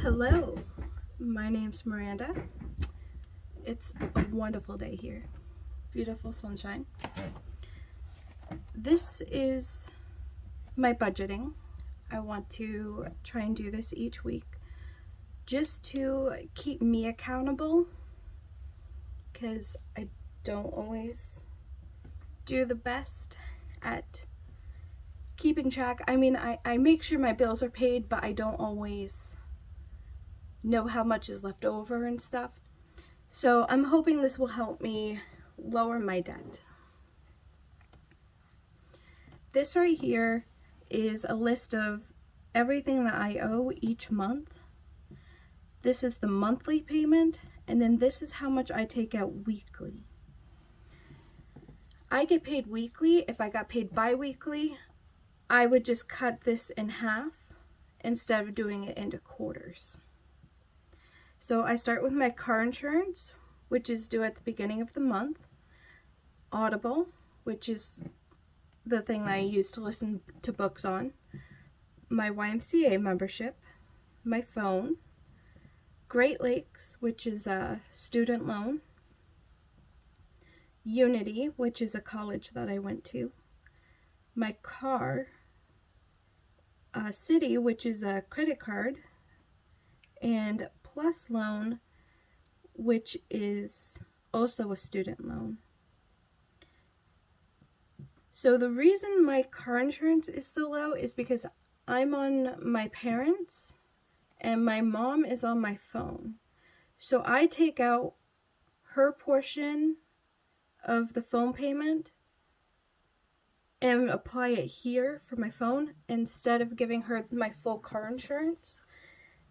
Hello, my name's Miranda. It's a wonderful day here. Beautiful sunshine. This is my budgeting. I want to try and do this each week just to keep me accountable, because I don't always do the best at keeping track. I mean, I make sure my bills are paid, but I don't always know how much is left over and stuff. So I'm hoping this will help me lower my debt. This right here is a list of everything that I owe each month. This is the monthly payment, and then this is how much I take out weekly. I get paid weekly. If I got paid bi-weekly, I would just cut this in half instead of doing it into quarters. So I start with my car insurance, which is due at the beginning of the month. Audible, which is the thing that I use to listen to books on. My YMCA membership. My phone. Great Lakes, which is a student loan. Unity, which is a college that I went to. My car. Citi, which is a credit card. And Plus loan, which is also a student loan. So the reason my car insurance is so low is because I'm on my parents and my mom is on my phone. So I take out her portion of the phone payment and apply it here for my phone instead of giving her my full car insurance.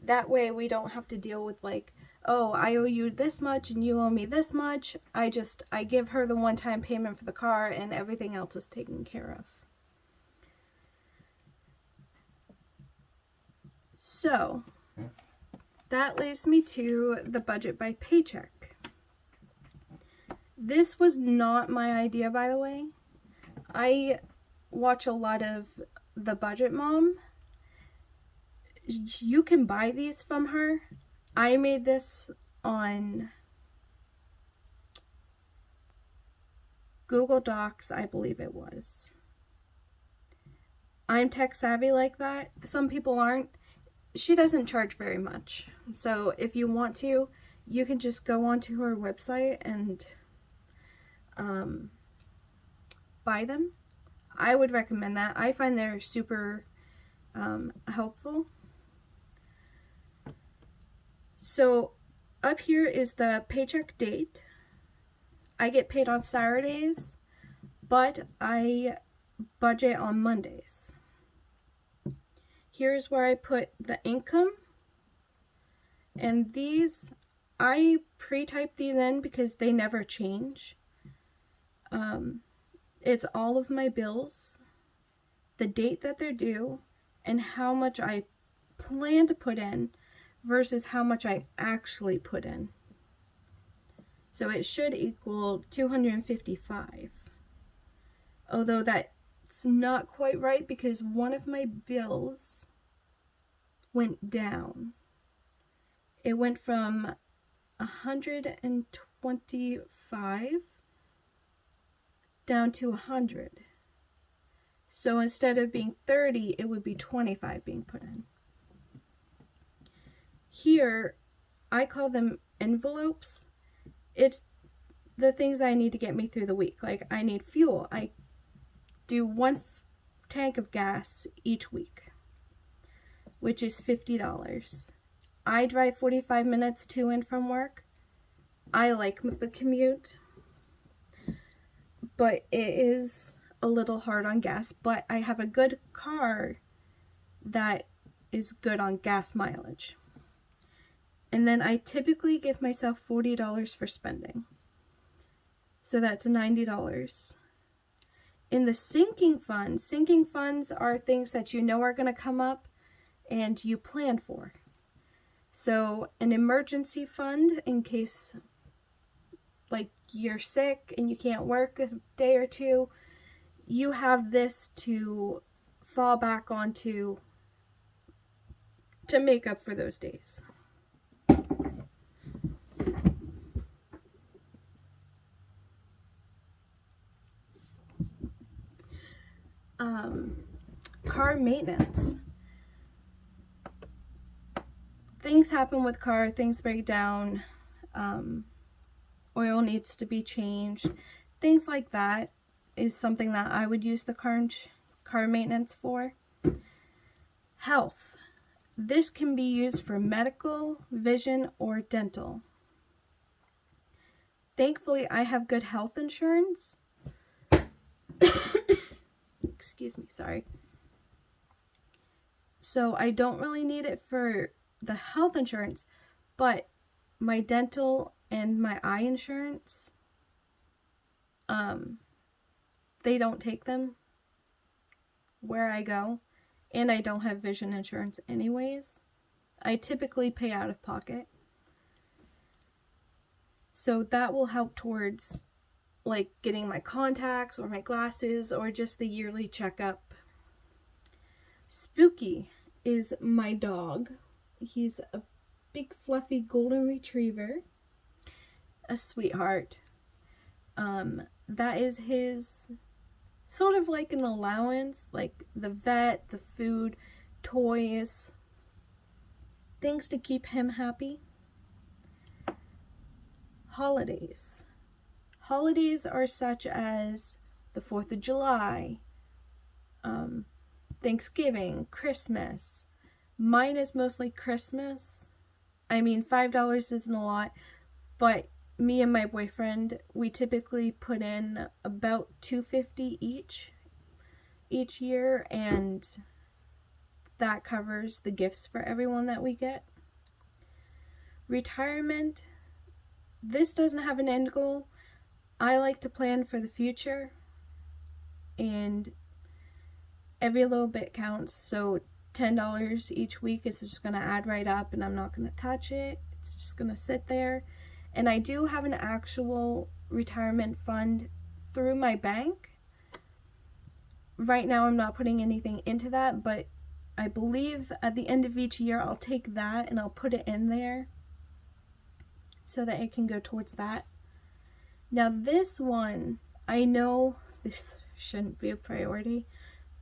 That way we don't have to deal with like, oh, I owe you this much and you owe me this much. I give her the one-time payment for the car and everything else is taken care of. So that leads me to the budget by paycheck. This was not my idea, by the way. I watch a lot of The Budget Mom. You can buy these from her. I made this on Google Docs, I believe it was. I'm tech savvy like that. Some people aren't. She doesn't charge very much. So if you want to, you can just go onto her website and buy them. I would recommend that. I find they're super helpful. So up here is the paycheck date. I get paid on Saturdays, but I budget on Mondays. Here's where I put the income. And these, I pre-type these in because they never change. It's all of my bills, the date that they're due, and how much I plan to put in versus how much I actually put in. So it should equal 255. Although that's not quite right because one of my bills went down. It went from 125 down to 100. So instead of being 30, it would be 25 being put in. Here, I call them envelopes. It's the things I need to get me through the week. Like, I need fuel. I do one tank of gas each week, which is $50. I drive 45 minutes to and from work. I like the commute, but it is a little hard on gas. But I have a good car that is good on gas mileage. And then I typically give myself $40 for spending. So that's $90. In the sinking funds are things that you know are going to come up and you plan for. So an emergency fund in case like you're sick and you can't work a day or two, you have this to fall back onto to make up for those days. Car maintenance. Things happen with car, things break down, oil needs to be changed. Things like that is something that I would use the car maintenance for. Health. This can be used for medical, vision, or dental. Thankfully, I have good health insurance. Excuse me, sorry. So I don't really need it for the health insurance, but my dental and my eye insurance, they don't take them where I go, and I don't have vision insurance anyways. I typically pay out of pocket. So that will help towards like getting my contacts or my glasses or just the yearly checkup. Spooky is my dog. He's a big fluffy golden retriever, a sweetheart. That is his sort of like an allowance, like the vet, the food, toys, things to keep him happy. Holidays. Holidays are such as the 4th of July, Thanksgiving, Christmas. Mine is mostly Christmas. I mean, $5 isn't a lot, but me and my boyfriend, we typically put in about $250 each year, and that covers the gifts for everyone that we get. Retirement. This doesn't have an end goal. I like to plan for the future, and every little bit counts. So $10 each week is just going to add right up, and I'm not going to touch it. It's just going to sit there. And I do have an actual retirement fund through my bank. Right now I'm not putting anything into that, but I believe at the end of each year I'll take that and I'll put it in there so that it can go towards that. Now this one, I know this shouldn't be a priority,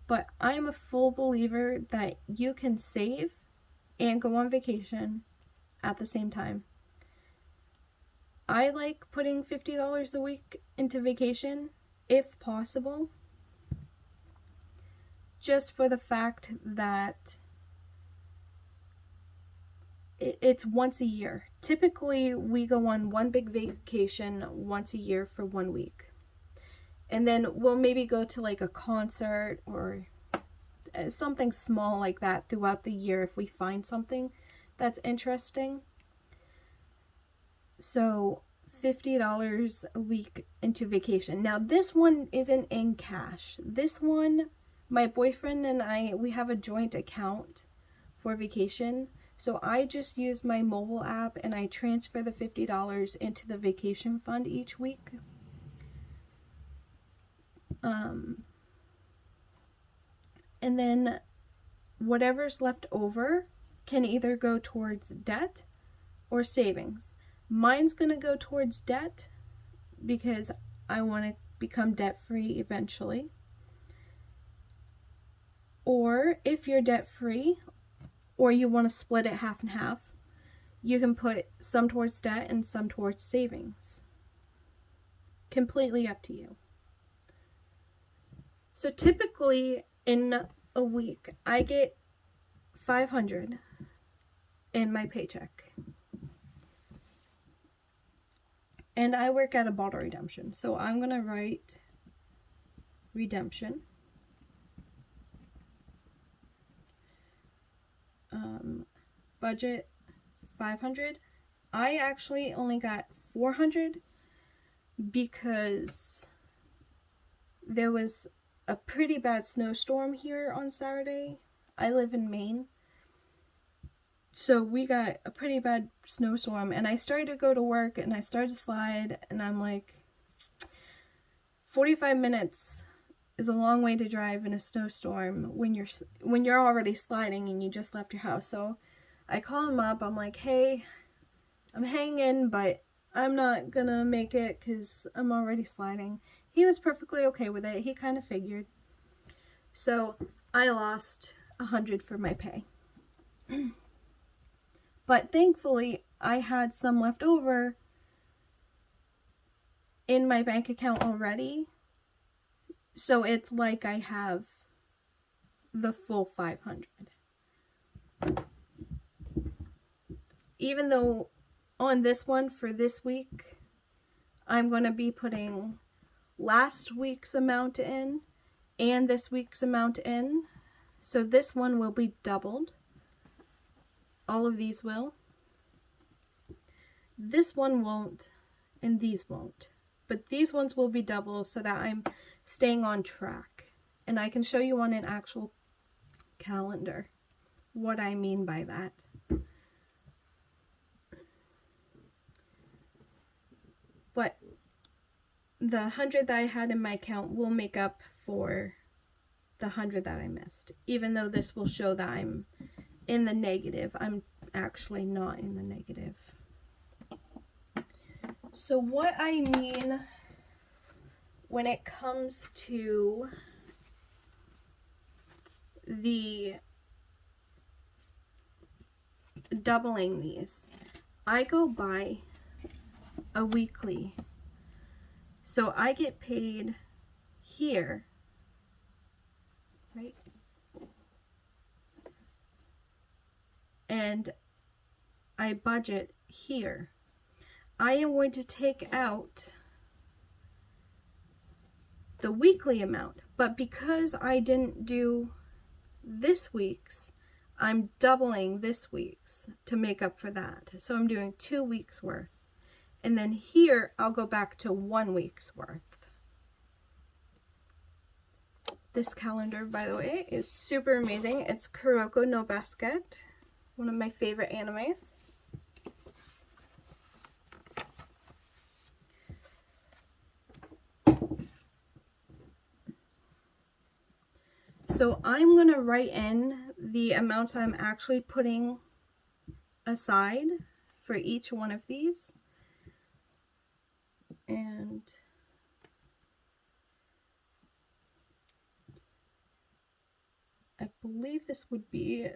but I'm a full believer that you can save and go on vacation at the same time. I like putting $50 a week into vacation, if possible, just for the fact that it's once a year. Typically, we go on one big vacation once a year for 1 week. And then we'll maybe go to like a concert or something small like that throughout the year if we find something that's interesting. So $50 a week into vacation. Now this one isn't in cash. This one, my boyfriend and I, we have a joint account for vacation. So I just use my mobile app and I transfer the $50 into the vacation fund each week. And then whatever's left over can either go towards debt or savings. Mine's gonna go towards debt because I want to become debt-free eventually. Or if you're debt-free or you want to split it half and half, you can put some towards debt and some towards savings. Completely up to you. So typically in a week, I get $500 in my paycheck. And I work at a bottle redemption, so I'm going to write redemption. Budget $500. I actually only got $400 because there was a pretty bad snowstorm here on Saturday. I live in Maine. So we got a pretty bad snowstorm, and I started to go to work and I started to slide, and I'm like 45 minutes is a long way to drive in a snowstorm when you're already sliding and you just left your house. So I call him up. I'm like, hey, I'm hanging, but I'm not gonna make it because I'm already sliding. He was perfectly okay with it. He kind of figured. So I lost $100 for my pay. But thankfully, I had some left over in my bank account already. So it's like I have the full 500. Even though on this one for this week, I'm going to be putting last week's amount in and this week's amount in. So this one will be doubled. All of these will. This one won't, and these won't. But these ones will be double so that I'm staying on track. And I can show you on an actual calendar what I mean by that. But the 100 that I had in my account will make up for the 100 that I missed. Even though this will show that I'm in the negative, I'm actually not in the negative. So what I mean when it comes to the doubling these, I go by a weekly. So I get paid here, right? And I budget here. I am going to take out the weekly amount, but because I didn't do this week's, I'm doubling this week's to make up for that. So I'm doing 2 weeks worth. And then here, I'll go back to 1 week's worth. This calendar, by the way, is super amazing. It's Kuroko no Basket, one of my favorite animes. So I'm going to write in the amounts I'm actually putting aside for each one of these. And I believe this would be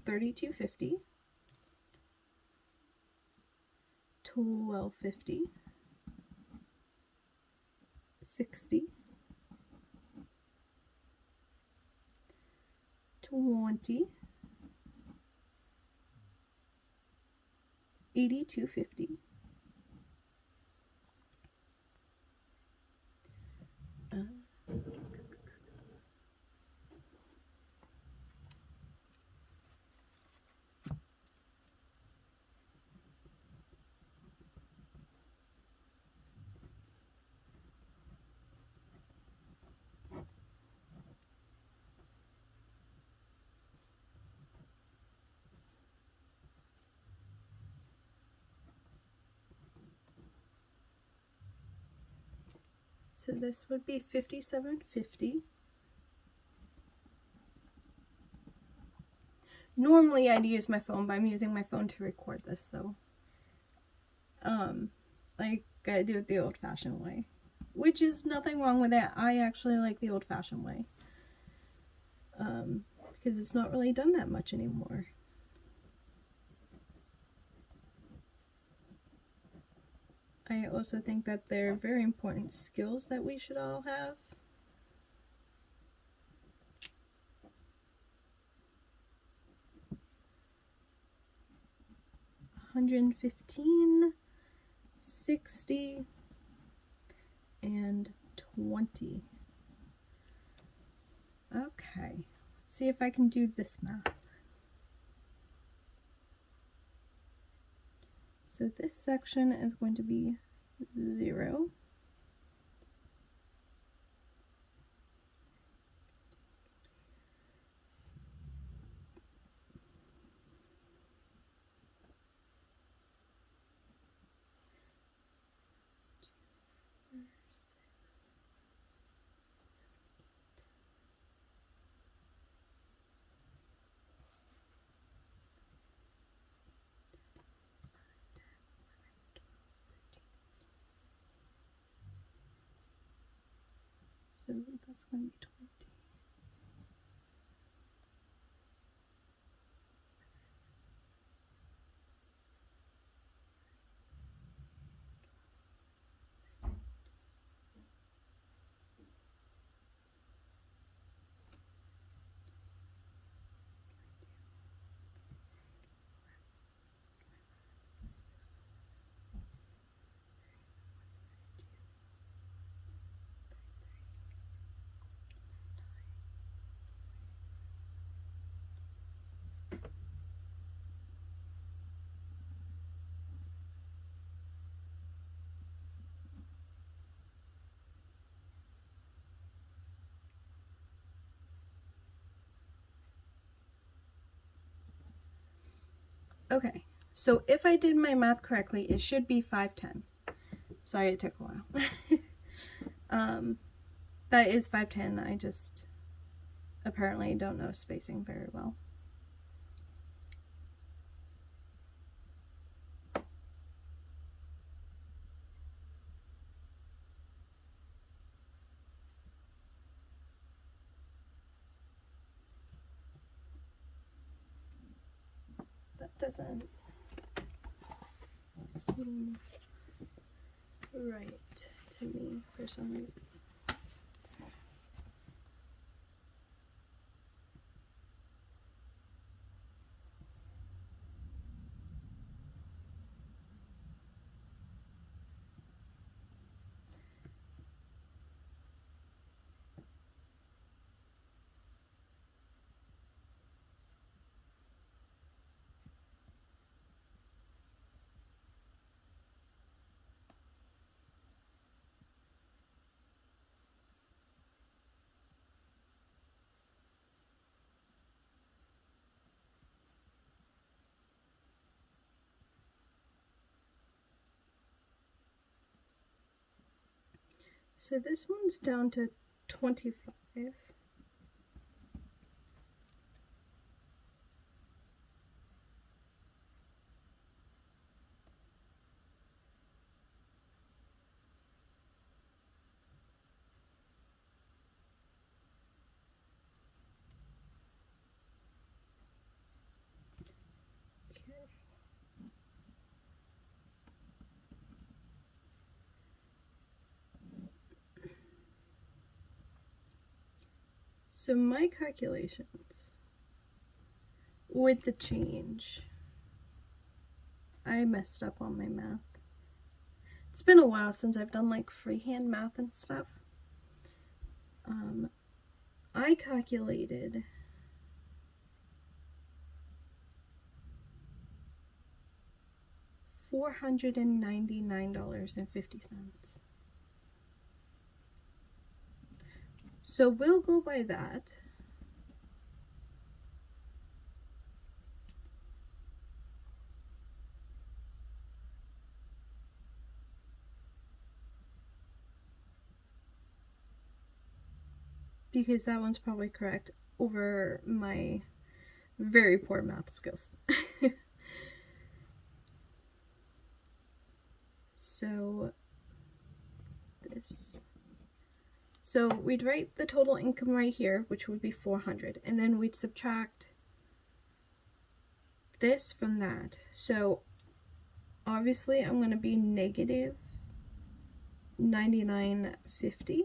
$32.50, $12.50, $60, $20, $82.50. So this would be $57.50. Normally I'd use my phone, but I'm using my phone to record this, so I gotta do it the old-fashioned way, which is nothing wrong with it. I actually like the old-fashioned way, because it's not really done that much anymore. I also think that they're very important skills that we should all have. $115, $60, and $20. Okay, let's see if I can do this math. So this section is going to be 0. So that's going to be 20. Okay, so if I did my math correctly, it should be 510. Sorry, it took a while. That is 510. I just apparently don't know spacing very well. That doesn't seem right to me for some reason. So this one's down to 25. Okay. So my calculations with the change, I messed up on my math. It's been a while since I've done like freehand math and stuff. I calculated $499.50. So we'll go by that. Because that one's probably correct over my very poor math skills. So this. So we'd write the total income right here, which would be 400, and then we'd subtract this from that. So obviously I'm going to be negative 99.50.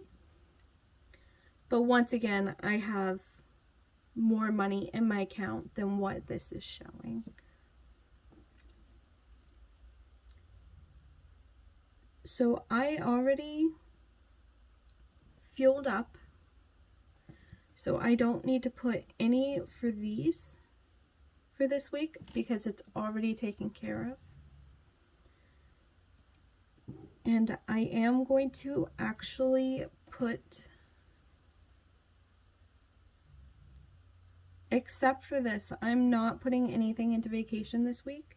But once again, I have more money in my account than what this is showing. So I already fueled up, so I don't need to put any for these for this week because it's already taken care of. And I am going to actually put, except for this, I'm not putting anything into vacation this week,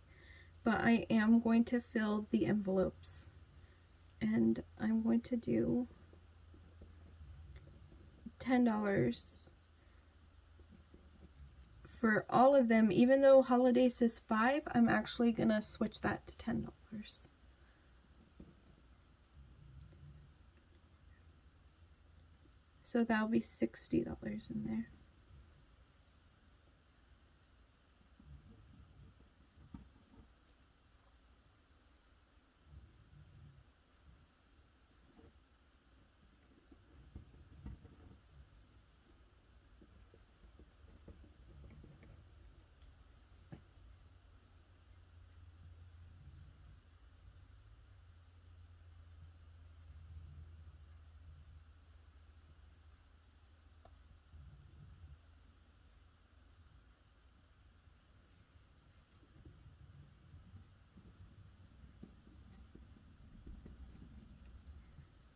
but I am going to fill the envelopes. And I'm going to do $10 for all of them. Even though holiday says $5, I'm actually gonna switch that to $10. So that'll be $60 in there.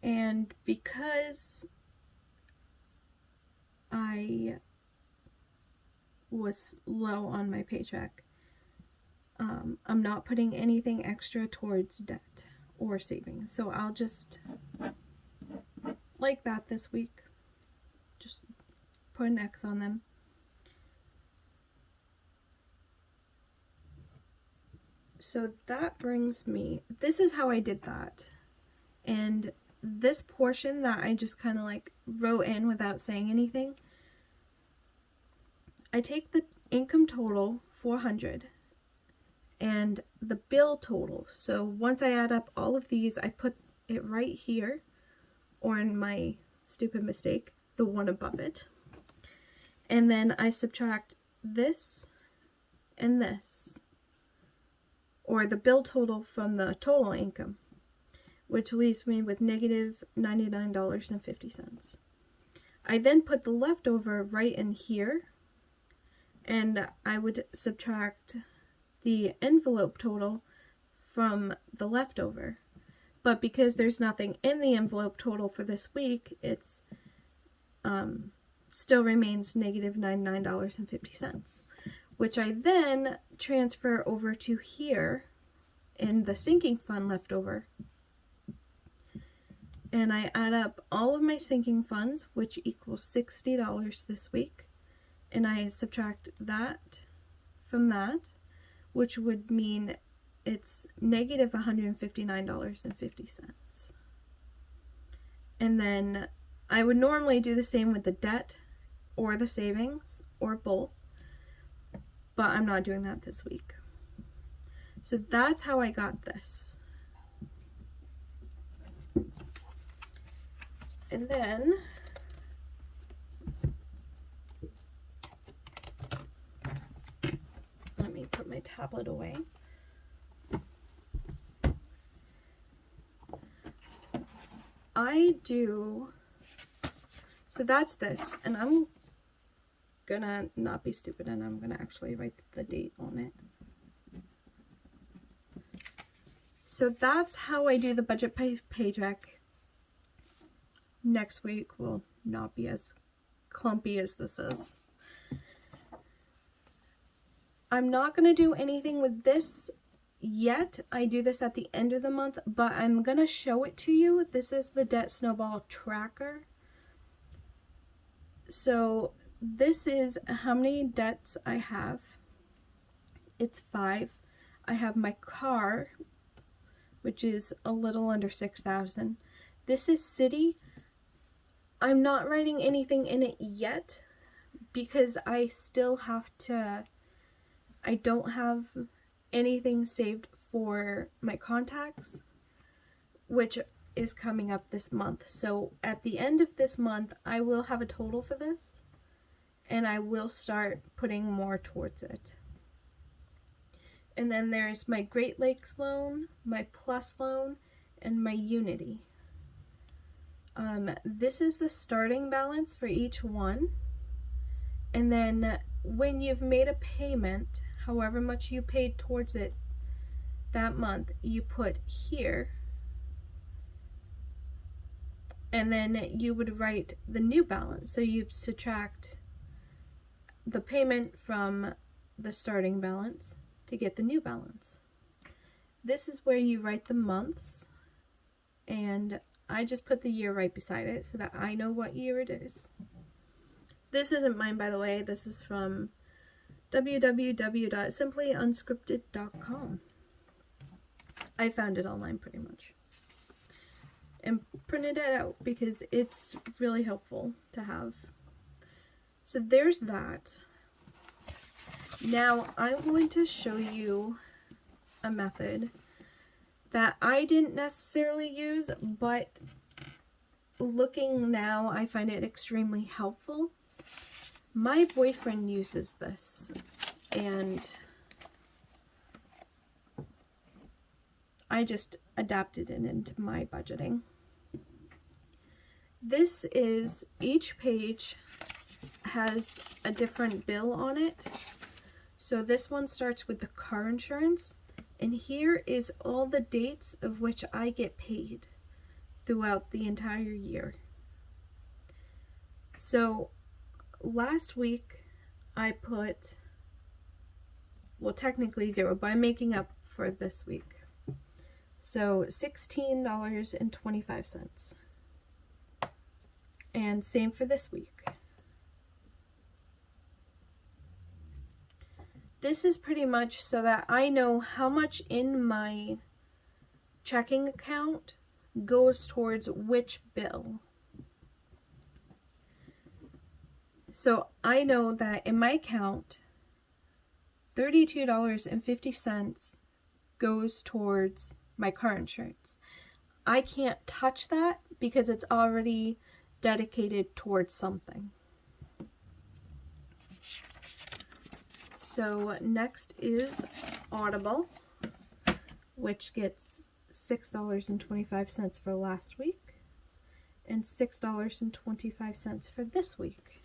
And because I was low on my paycheck, I'm not putting anything extra towards debt or savings. So I'll just, like that this week, just put an X on them. So that brings me, this is how I did that. And this portion that I just kind of like wrote in without saying anything, I take the income total, 400, and the bill total. So once I add up all of these, I put it right here, or in my stupid mistake, the one above it. And then I subtract this and this, or the bill total from the total income, which leaves me with negative $99.50. I then put the leftover right in here, and I would subtract the envelope total from the leftover. But because there's nothing in the envelope total for this week, it's still remains negative $99.50, which I then transfer over to here in the sinking fund leftover. And I add up all of my sinking funds, which equals $60 this week. And I subtract that from that, which would mean it's negative $159.50. And then I would normally do the same with the debt or the savings or both, but I'm not doing that this week. So that's how I got this. And then let me put my tablet away. So that's this, and I'm gonna not be stupid and I'm gonna actually write the date on it. So that's how I do the budget paycheck. Next week will not be as clumpy as this is. I'm not going to do anything with this yet. I do this at the end of the month, but I'm going to show it to you. This is the Debt Snowball Tracker. So this is how many debts I have. It's 5. I have my car, which is a little under $6,000. This is city. I'm not writing anything in it yet because I still have to, I don't have anything saved for my contacts, which is coming up this month. So at the end of this month, I will have a total for this and I will start putting more towards it. And then there's my Great Lakes loan, my Plus loan, and my Unity. This is the starting balance for each one. And then when you've made a payment, however much you paid towards it that month, you put here. And then you would write the new balance. So you subtract the payment from the starting balance to get the new balance. This is where you write the months, and I just put the year right beside it so that I know what year it is. This isn't mine, by the way. This is from www.simplyunscripted.com. I found it online pretty much. and printed it out because it's really helpful to have. So there's that. Now I'm going to show you a method that I didn't necessarily use, but looking now, I find it extremely helpful. My boyfriend uses this, and I just adapted it into my budgeting. This is, each page has a different bill on it. So this one starts with the car insurance, and here is all the dates of which I get paid throughout the entire year. So last week I put, well, technically 0, but I'm making up for this week. So $16.25. And same for this week. This is pretty much so that I know how much in my checking account goes towards which bill. So I know that in my account, $32.50 goes towards my car insurance. I can't touch that because it's already dedicated towards something. So next is Audible, which gets $6.25 for last week and $6.25 for this week.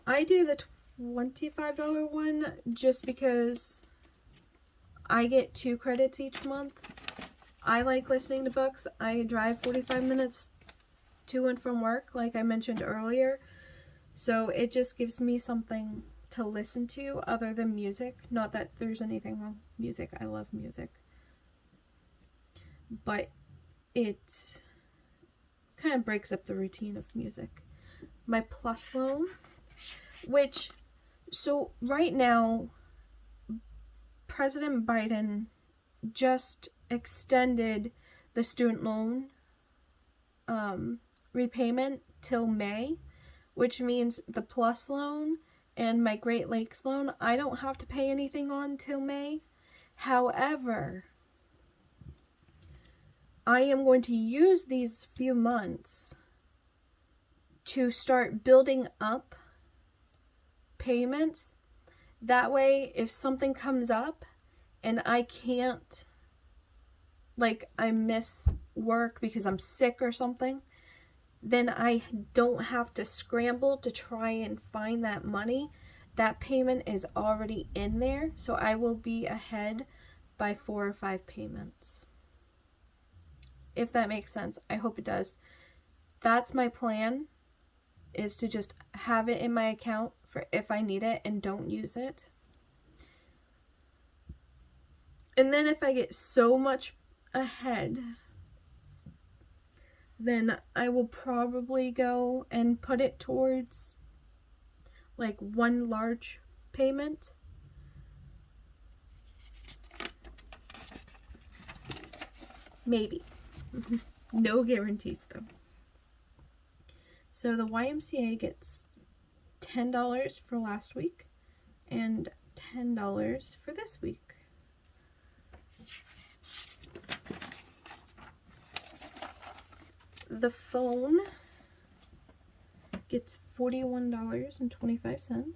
I do the $25 one just because I get 2 credits each month. I like listening to books. I drive 45 minutes to and from work, like I mentioned earlier. So it just gives me something to listen to other than music. Not that there's anything wrong with music. I love music. But it kind of breaks up the routine of music. My Plus loan, which, so right now, President Biden just extended the student loan repayment till May, which means the Plus loan and my Great Lakes loan, I don't have to pay anything on till May. However, I am going to use these few months to start building up payments. That way, if something comes up and I can't, like I miss work because I'm sick or something, then I don't have to scramble to try and find that money. That payment is already in there, so I will be ahead by 4 or 5 payments. If that makes sense. I hope it does. That's my plan, is to just have it in my account for if I need it and don't use it. And then if I get so much ahead, then I will probably go and put it towards like one large payment. Maybe. No guarantees though. So the YMCA gets $10 for last week and $10 for this week. The phone gets $41.25.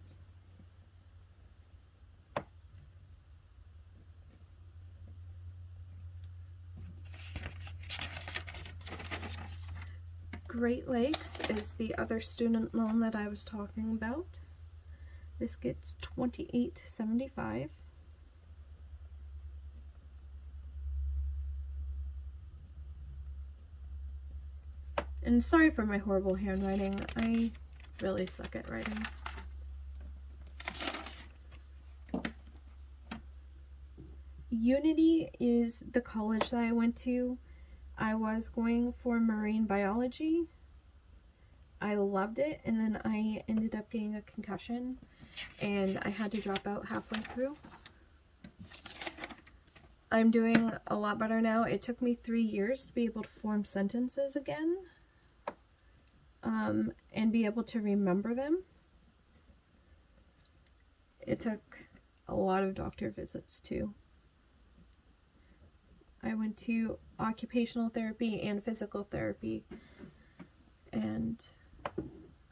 Great Lakes is the other student loan that I was talking about. This gets $28.75. And sorry for my horrible handwriting. I really suck at writing. Unity is the college that I went to. I was going for marine biology. I loved it, and then I ended up getting a concussion and I had to drop out halfway through. I'm doing a lot better now. It took me 3 years to be able to form sentences again, and be able to remember them. It took a lot of doctor visits too. I went to occupational therapy and physical therapy, and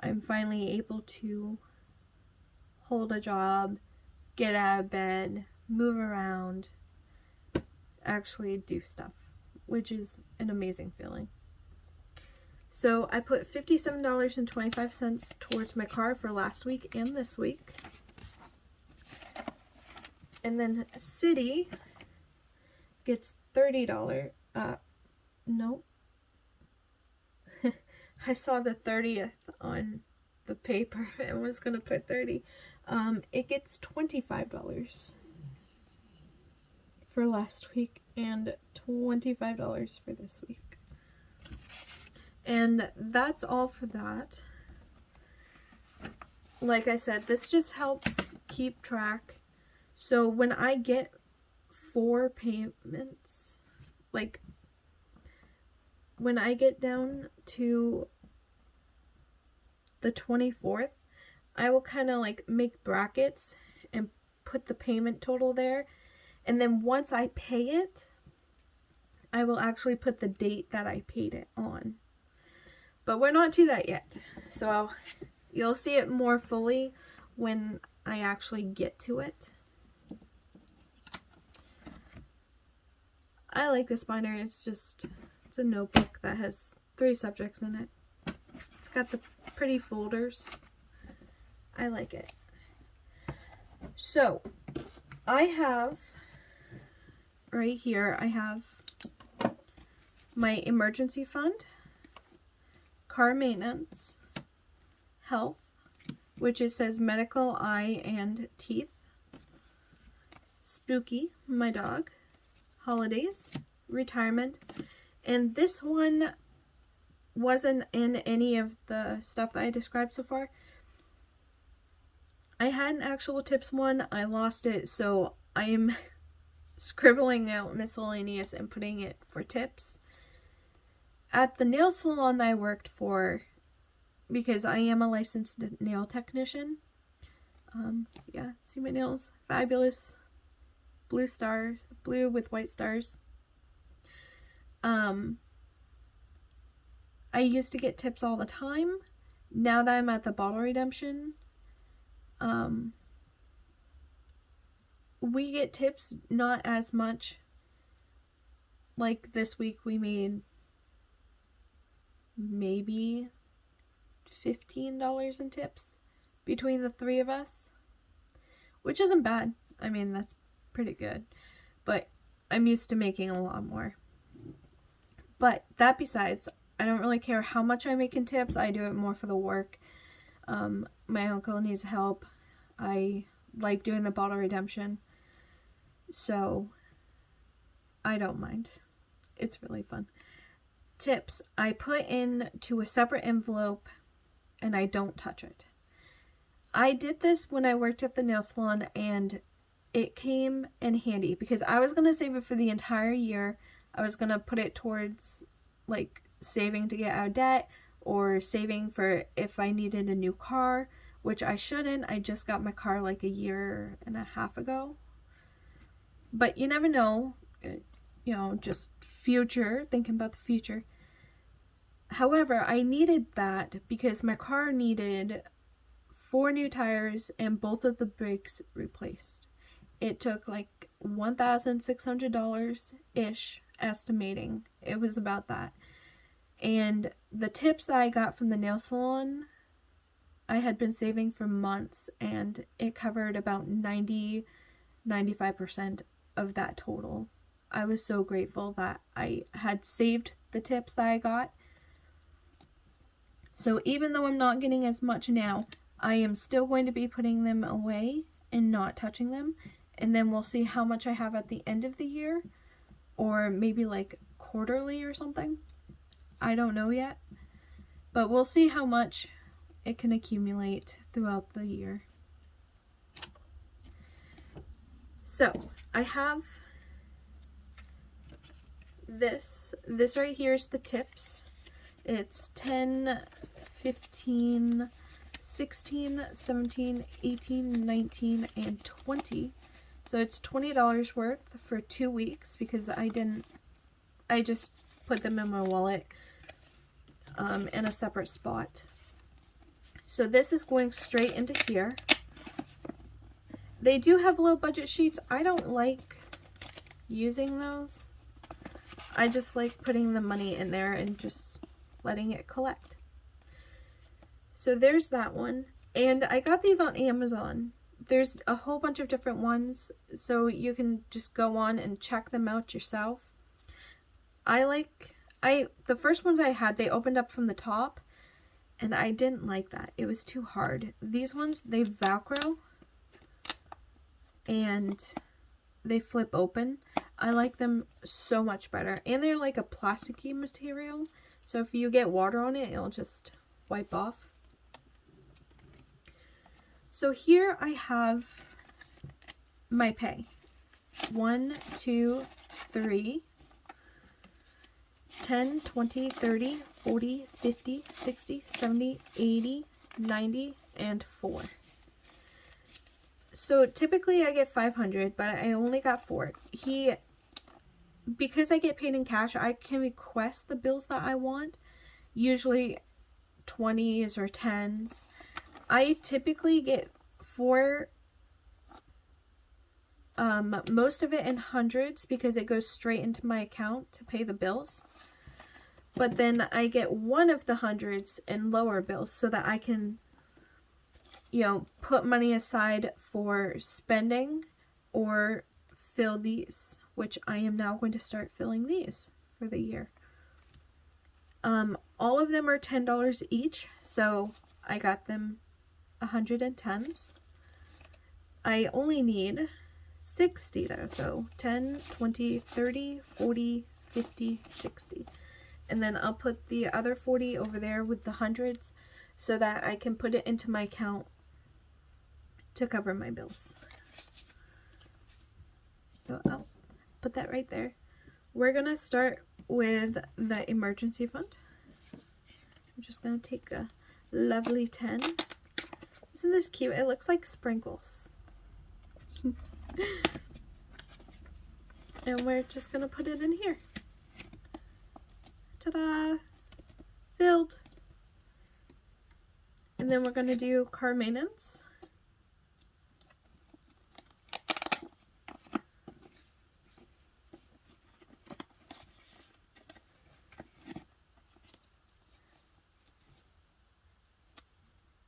I'm finally able to hold a job, get out of bed, move around, actually do stuff, which is an amazing feeling. So I put $57.25 towards my car for last week and this week. And then City gets $30. No. I saw the 30th on the paper and was going to put 30. It gets $25 for last week and $25 for this week. And that's all for that. Like I said, this just helps keep track. So when I get 4 payments, like when I get down to the 24th, I will kind of like make brackets and put the payment total there. And then once I pay it, I will actually put the date that I paid it on. But we're not to that yet. So you'll see it more fully when I actually get to it. I like this binder. It's a notebook that has 3 subjects in it. It's got the pretty folders. I like it. So I have right here, I have my emergency fund, car maintenance, health, which it says medical, eye, and teeth, Spooky, my dog, holidays, retirement, and this one wasn't in any of the stuff that I described so far. I had an actual tips one, I lost it, so I am scribbling out miscellaneous and putting it for tips. At the nail salon that I worked for, because I am a licensed nail technician, yeah, see my nails, fabulous, blue stars, blue with white stars. I used to get tips all the time. Now that I'm at the bottle redemption, we get tips not as much. Like this week we made maybe $15 in tips between the 3 of us, which isn't bad. I mean, that's pretty good, but I'm used to making a lot more. But that besides, I don't really care how much I make in tips. I do it more for the work. My uncle needs help. I like doing the bottle redemption, so I don't mind. It's really fun. Tips, I put into a separate envelope and I don't touch it. I did this when I worked at the nail salon and it came in handy because I was going to save it for the entire year. I was going to put it towards like saving to get out of debt or saving for if I needed a new car, which I shouldn't. I just got my car like a year and a half ago. But you never know. You know, just future, thinking about the future. However, I needed that because my car needed 4 new tires and both of the brakes replaced. It took like $1,600-ish estimating. It was about that. And the tips that I got from the nail salon, I had been saving for months and it covered about 90-95% of that total. I was so grateful that I had saved the tips that I got. So even though I'm not getting as much now, I am still going to be putting them away and not touching them. And then we'll see how much I have at the end of the year, or maybe like quarterly or something. I don't know yet, but we'll see how much it can accumulate throughout the year. So I have this right here is the tips. It's 10, 15, 16, 17, 18, 19, and 20. So it's $20 worth for 2 weeks because I just put them in my wallet in a separate spot. So this is going straight into here. They do have low budget sheets. I don't like using those. I just like putting the money in there and just letting it collect. So there's that one. And I got these on Amazon. There's a whole bunch of different ones, so you can just go on and check them out yourself. The first ones I had, they opened up from the top, and I didn't like that. It was too hard. These ones, they Velcro, and they flip open. I like them so much better. And they're like a plasticky material, so if you get water on it, it'll just wipe off. So here I have my pay. 1, 2, 3, 10, 20, 30, 40, 50, 60, 70, 80, 90, and 4. So typically I get 500, but I only got 4. Because I get paid in cash, I can request the bills that I want, usually 20s or 10s. I typically get 4, most of it in hundreds because it goes straight into my account to pay the bills. But then I get one of the hundreds in lower bills so that I can, put money aside for spending or fill these, which I am now going to start filling these for the year. All of them are $10 each, so I got them 110s. I only need 60 though, so 10, 20, 30, 40, 50, 60. And then I'll put the other 40 over there with the hundreds so that I can put it into my account to cover my bills. So I'll put that right there. We're gonna start with the emergency fund. I'm just gonna take a lovely 10. Isn't this cute? It looks like sprinkles. And we're just gonna put it in here. Ta-da! Filled. And then we're gonna do car maintenance.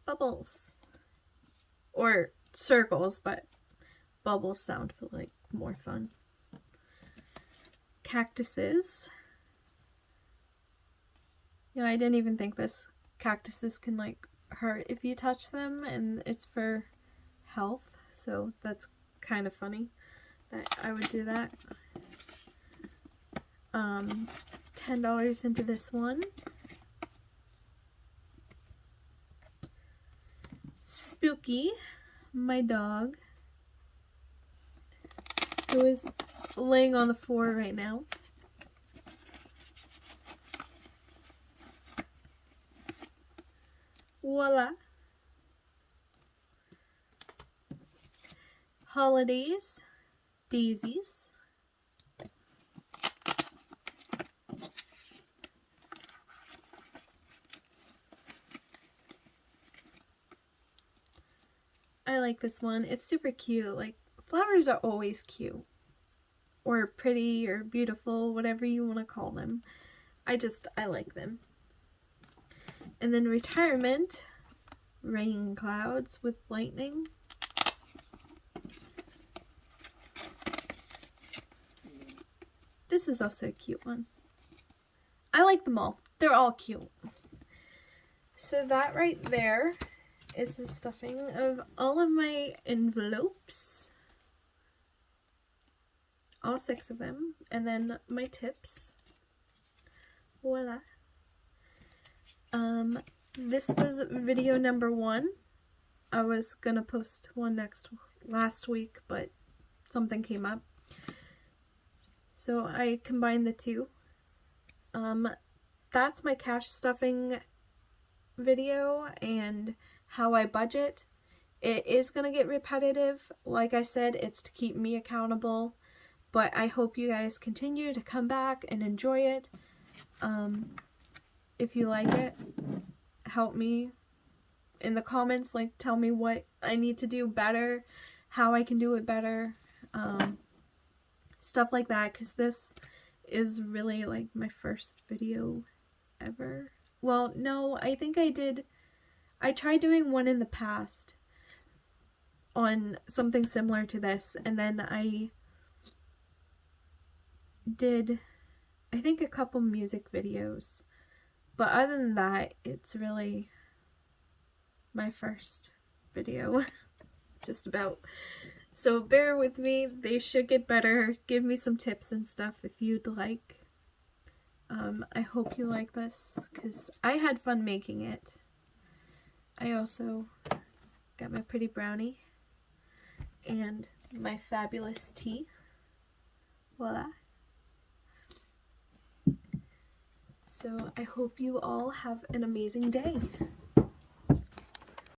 Bubbles. Or circles, but bubbles sound like more fun. Cactuses. I didn't even think this. Cactuses can hurt if you touch them, and it's for health, so that's kind of funny that I would do that. $10 into this one. Spooky, my dog, who is laying on the floor right now. Voila. Holidays, daisies. I like this one. It's super cute. Flowers are always cute. Or pretty or beautiful, whatever you want to call them. I like them. And then retirement, rain clouds with lightning. This is also a cute one. I like them all. They're all cute. So that right there is the stuffing of all of my envelopes. All 6 of them. And then my tips. Voila. This was video number 1. I was gonna post one last week, but something came up. So I combined the two. That's my cash stuffing video and how I budget. It is going to get repetitive. Like I said, it's to keep me accountable, but I hope you guys continue to come back and enjoy it. If you like it, help me in the comments, like tell me what I need to do better, how I can do it better, stuff like that, because this is really like my first video ever. Well, no, I think I tried doing one in the past on something similar to this, and then I did, I think, a couple music videos, but other than that, it's really my first video, just about. So bear with me, they should get better. Give me some tips and stuff if you'd like. I hope you like this, because I had fun making it. I also got my pretty brownie and my fabulous tea. Voila. So I hope you all have an amazing day.